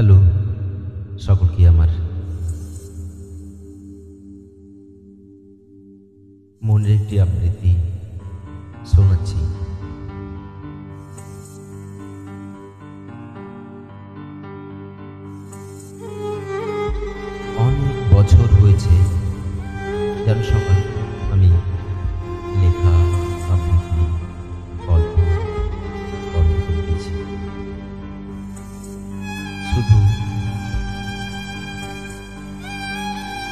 Hello, সকলকে আমার মনের একটি আবৃত্তি শোনাচ্ছি। অনেক বছর হয়েছে যেন সকাল আমি লেখা আবৃত্তি গল্প বন্ধ করে দিয়েছি। শুধু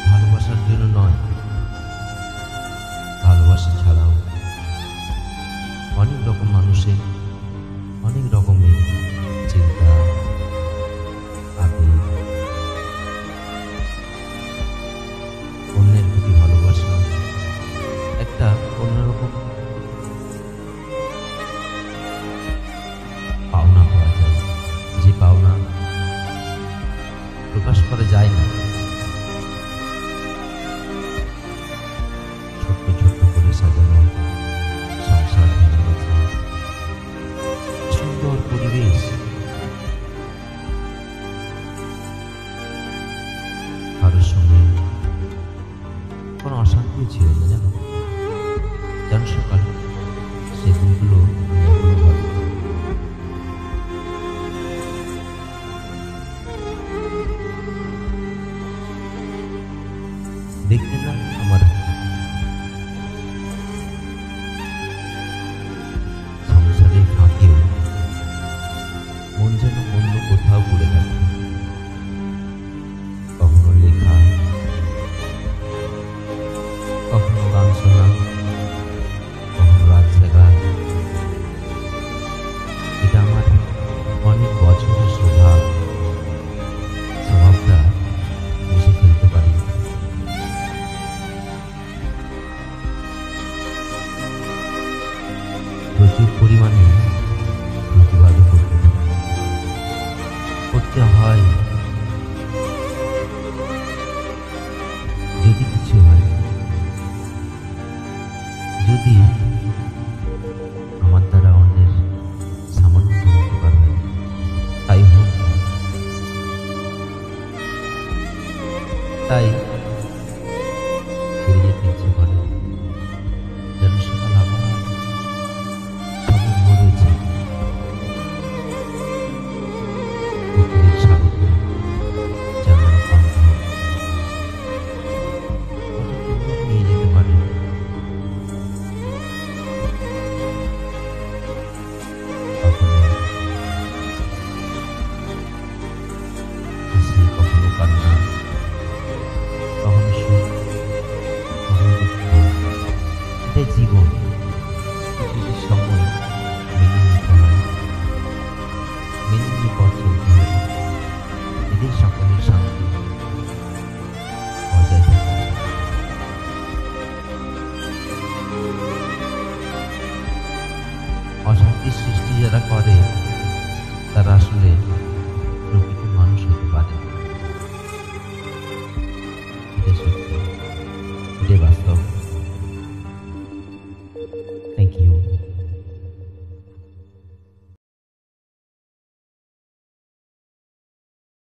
ভালোবাসার জন্য নয়, ভালোবাসা ছাড়াও অনেক রকম মানুষের অনেক রকমের চিন্তা, আবেগ, অন্যের প্রতি ভালোবাসা একটা অন্যরকম পাওনা পাওয়া যায়, যে পাওনা প্রকাশ করা যায় না। ছোট্ট ছোট্ট করে সাজানো সংসার ভেঙে গেছে, সুন্দর পরিবেশ, কারোর সঙ্গে কোনো অশান্তিও ছিল না। যেন সকাল সেদিনগুলো আমি এখনো ভাবি। দেখতে না আমার সংসারের ফাঁকেও মন যেন অন্য কোথাও পড়ে থাকে। কখনো লেখা, কখনো গান শোনা, কখনো রাত জাগা। এটা আমার অনেক বছরের স্বভাবটা মুছে ফেলতে পারি। প্রচুর পরিমাণে প্রতিবাদও করতে হয়। যদি কিছু হয়, যদি আমার দ্বারা অন্যের সামান্য উপকার হয়, তাই হোক। তাই ফিরে যেতে ইচ্ছে করে, যেন সকাল আবার সবে ভরেছে। পুকুরের সাগরে জানার গন্ধ নিয়ে যেতে পারে। কখনো হাসি, কখনো কান্না, কখনো সুখ, কখনো দুঃখ। এটাই জীবন। কিছু কিছু সময় মেনে নিতে হয়, মেনে নিয়ে পথ চলতে হয়। এদের সকলের শান্তি বজায় থাকে। অশান্তির সৃষ্টি যারা করে তারা আসলে